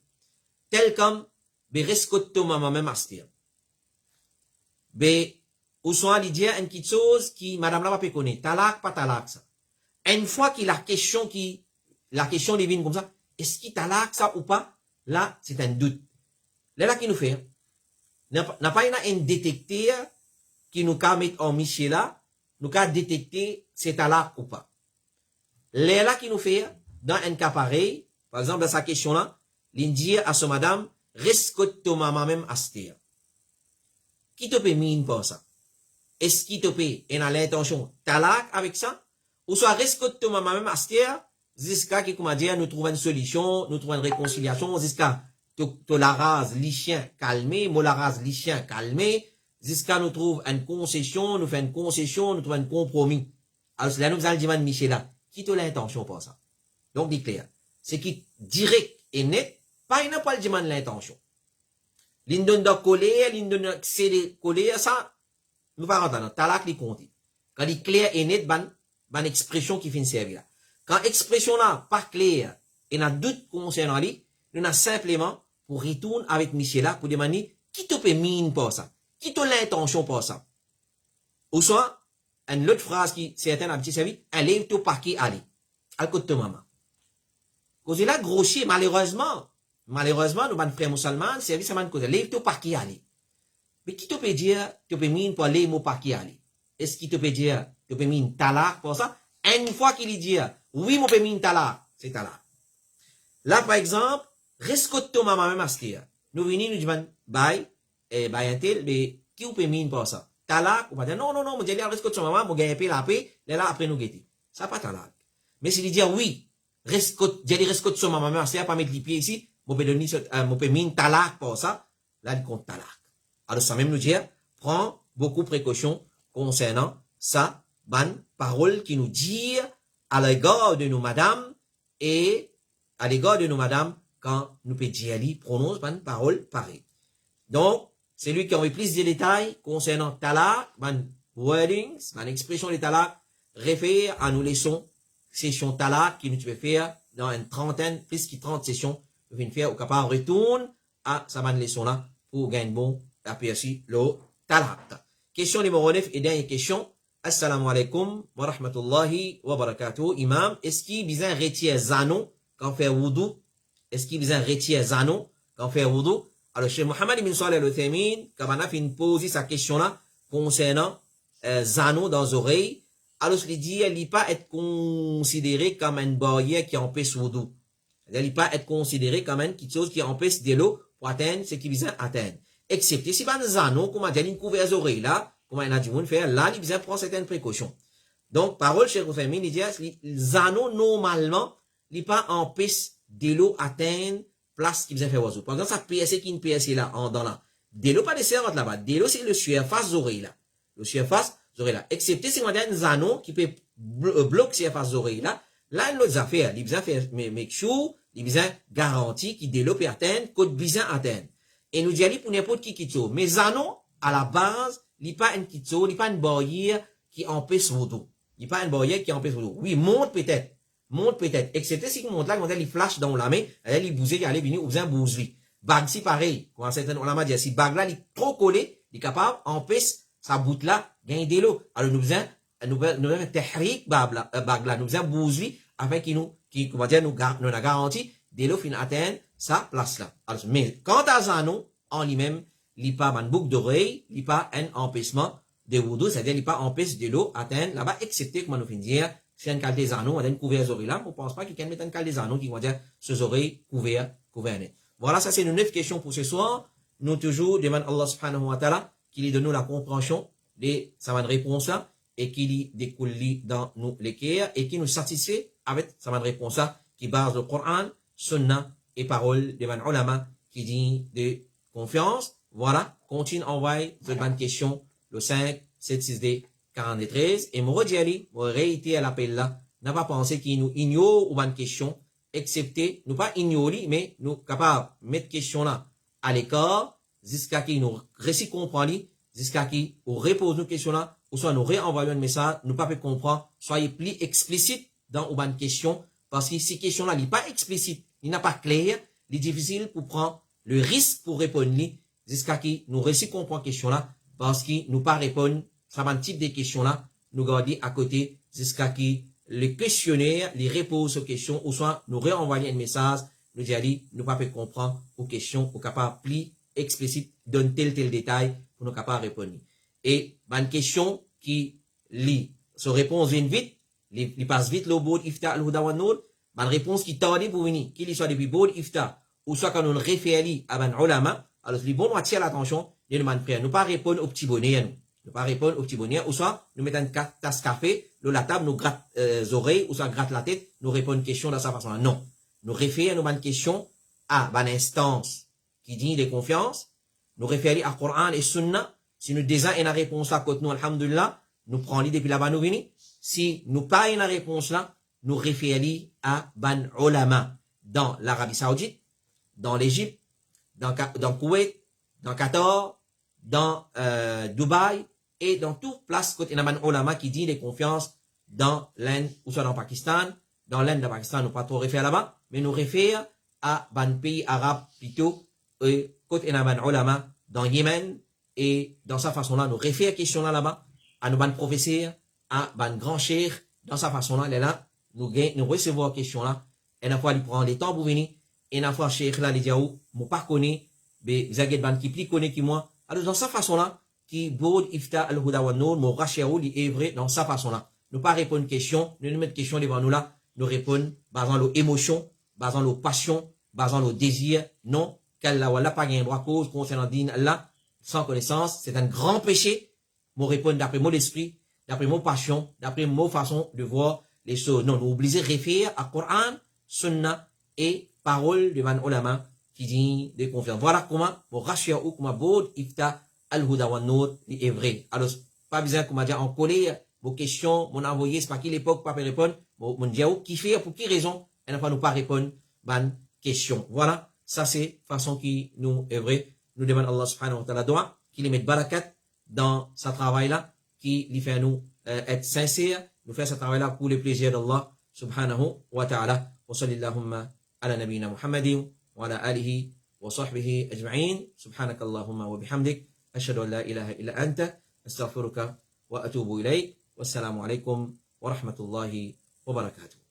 Tel comme, rescotto maman même astir. Ou soit il dit une petite chose qui, madame là, va pas connaître. Talak, pas talak, ça. Une fois que la question devine comme ça, est-ce qu'il talak ça ou pas? Là, c'est un doute. Là, qui nous fait? N'a pas un détecteur qui nous a mis en mission là, nous a détecté c'est talak ou pas. Là, qui nous fait, dans un cas pareil, par exemple, dans sa question là, il dit à son madame, rescotte ton maman même astir. Qui te peut mine pour ça? Est-ce qu'il te peut, et a l'intention, talak avec ça? Ou soit rescotte ton maman même astir, jusqu'à qui, comment dire, nous trouvons une solution, nous trouvons une réconciliation, jusqu'à to la rase, li chien calmé, mo la rase, li chien calmé, jusqu'à nous trouve une concession, nous fait une concession, nous trouvons un compromis. Alors, là, nous allons dire, Michel, là, qui a l'intention pour ça? Donc, dit clair. C'est qui direct et net, pas, il n'a pas le demande l'intention. L'indon de colère, l'indon de céder colère, ça, nous pas rentrer dans talak, li compte. Quand il clair et net, ban expression qui finit servir là. Quand expression là, pas claire, et n'a doute concernant lui, nous avons simplement pour retourner avec Michel là, pour demander, qui te peut mine pour ça? Qui te l'intention pour ça? Ou soit, une autre phrase qui, certaines habitudes servi, allez, tu paquet, allez. À côté de maman. Cause là, grossier, malheureusement, nous, ban frères musulmans, service à man cause, lève tu paquet, allez. Mais qui te peut dire, tu peux mine pour aller, mon paquet, allez? Est-ce qu'il te peut dire, tu peux mine talak pour ça? Une fois qu'il dit, oui, mon peut mine talak, c'est talak. Là, par exemple, rescotte maman même astir. Nous venons, nous disons, bye, un tel, mais qui ou peut mine pour ça? Talak, ou pas dire, non, moi, j'ai dit, rescotte maman, moi, gagner la paix, là, après nous guetter. Ça pas talak. Mais s'il dit, oui, j'ai dit, rescotte maman même astir, pas mettre les pieds ici, moi, peut mine talak pour ça, là, il compte talak. Alors, ça même nous dit, prends beaucoup de précautions concernant ça, ban parole qui nous dit à l'égard de nos madames et à l'égard de nos madames quand nous peut dire prononce ban parole pareille. Donc, c'est lui qui a envie plus de détails concernant talak, ban wordings, ban expression de talak, réfère à nous leçons session talak qui nous peut faire dans une trentaine, plus que 30 sessions, nous venons faire au capable retourne à sa ban leçon là pour gagner bon aperçu le talak. Question numéro 9 et dernière question. Assalamu alaikum wa rahmatullahi wa barakatuh. Imam, est-ce qu'il besoin retirer zano quand fait wudu? Est-ce qu'il besoin retirer zano quand fait wudu? Alors, chez Mohamed ibn Salih al-Uthaymin, quand on a fait poser sa question là concernant zano dans les oreilles, alors il dit, il n'est pas être considéré comme une barrière qui empêche wudu. Il n'est pas être considéré comme une chose qui empêche de l'eau pour atteindre ce qu'il besoin atteindre. Excepté si pas zano, comme on a dit, une couvert les oreilles là, comment il a du monde faire, là, il vient prendre certaines précautions. Donc, parole Cheikh Oufaymin, il dit, les anneaux, normalement, il pas empêche de l'eau atteindre place qui vient faire oiseau. Par exemple, ça PSC qui est une PSC là, dans là. De l'eau, pas de servante là-bas. De l'eau, c'est le surface oreille là. Le surface oreille là. Excepté si on a des anneaux qui peut bloquer surface oreille là. Là, il nous a fait, il besoin faire, make sure, il besoin garantie qu'il développe et atteindre, qu'il besoin atteindre. Et nous disons, pour n'importe qui quitte. Mais anneaux, à la base, il n'y a pas une quitte, il n'y a pas une barrière qui empêche votre. Il n'y a pas une barrière qui empêche votre. Oui, monte peut-être. Monte peut-être. Excepté si monte là, quand il flash dans la main, il bouge, il allait venir, ou bien bouger. Bague, si pareil. Quand certains, on l'a dit, si bague là, il est trop collé, il est capable, empêche, sa boute là, gagner de l'eau. Alors, nous faisons, tahrik, bague là, nous faisons bouger, afin qu'il nous, comment dire, nous a garanti, de l'eau fin atteindre sa place là. Alors, mais, quant à Zano, en lui-même, il n'y a pas une boucle d'oreille, il n'y a pas un empêchement de wudu, c'est-à-dire, il n'y a pas empêche de l'eau atteindre là-bas, excepté, comme nous finit dire, si un cal des anneaux, on a une couvert les oreilles là, on ne pense pas qu'il y ait un cal des anneaux qui vont dire, ces oreilles couvertes. Voilà, ça c'est nos 9 questions pour ce soir. Nous toujours demandons Allah subhanahu wa ta'ala qu'il donne nous la compréhension de sa réponse là, et qu'il découle dans nous l'équerre, et qu'il nous satisfait avec sa réponse là, qui base le Coran, Sunna et parole de man ulama qui dit de confiance. Voilà, continue envoyer cette bonne question, le 5, 7, 6, D, 43, et mon redjali, mon réité à l'appel là, n'a pas pensé qu'il nous ignore ou bonne question, excepté, nous pas ignorer, mais nous capables de mettre question là à l'écart, jusqu'à qu'il nous récit comprendre, jusqu'à qu'il nous repose nos questions là, ou soit nous réenvoyons un message, nous pas peut comprendre, soyez plus explicite dans ou bonne question, parce que ces questions là, il n'est pas explicite, il n'a pas clair, il est difficile pour prendre le risque pour répondre jusqu'à qu'il nous réussit comprendre question là, parce qu'il nous pas répondre, ça va un type de questions là, nous garder à côté, jusqu'à qu'il le questionnaire, les réponses aux questions, ou soit nous réenvoyer un message, nous dire, nous pas comprendre aux questions, ou capable plus explicite, donne tel détail, pour nous capable répondre. Et, une question qui lit, se réponse vient vite, il passe vite le board ifta al-huda wa nur, une réponse qui tarde pour venir, qu'il soit depuis board ifta, ou soit quand on réfère à un ulama, alors les bons, on attire l'attention, et nous prière, nous pas répondre au petit bonnet, nous. Ne pas répondre au petit bonnet, ou soit nous mettons une tasse café, la table nous gratte les oreilles, ou soit gratte la tête, nous répondons une question de sa façon-là. Non. Nous référons une question à une instance qui dit de confiance, nous référons à Coran et Sunna. Si nous désirons une réponse à côté nous, alhamdulillah, nous prenons depuis là-bas nous venons. Si nous pas une réponse là, nous référons à ban ulama dans l'Arabie Saoudite, dans l'Égypte, dans Koweït, dans Qatar, dans Dubaï, et dans toute place côté Naman Olama qui dit de confiance dans l'Inde ou soit dans le Pakistan. Dans l'Inde, le Pakistan, nous pas trop réfère là-bas, mais nous réfère à un pays arabe plutôt, côté Naman Olama dans Yémen, et dans sa façon-là, nous réfère question là-bas, à nos ban professeurs, à ban grand cheikh, dans sa façon-là, elle est là, nous recevons question là, et une fois, il prend le temps pour venir, et une fois, cheikh là, il dit, moi pas connais, mais Zaguet ban qui plus connaît que moi. Alors, dans sa façon-là, qui bod ifta al-huda wa nur, mon rachiaou, li est vrai dans sa façon-là. Nous pas répondre question, nous mettre question devant nous là, nous répondre, basant nos émotions, basant nos passions, basant nos désirs, non, qu'Allah wa la pas gain droit cause concernant din Allah, sans connaissance, c'est un grand péché, nous répondre d'après mon esprit, d'après mon passion, d'après mon façon de voir les choses. Non, nous obligés de référer à Coran, Sunna et parole de man ulama qui dit de confiance. Voilà comment, mon rachiaou, comment bod ifta al-huda wa nur est vrai. Alors, pas besoin qu'on m'a dit en colère, vos questions, mon envoyé, c'est pas qui l'époque, pas répondre, mon diao, qui fait, pour qui raison, elle n'a pas nous pas répondre, ban question. Voilà, ça c'est façon qui nous est vrai. Nous demandons Allah subhanahu wa ta'ala doigt, qu'il mette barakat dans ce travail-là, qui lui fait nous être sincère, nous faire ce travail-là pour le plaisir d'Allah subhanahu wa ta'ala. Wa sallillahumma ala nabina Muhammadin, wa ala alihi wa sahbihi ajma'in. Subhanakallahumma wa bihamdik. أشهد أن لا إله إلا أنت أستغفرك وأتوب إليك والسلام عليكم ورحمة الله وبركاته.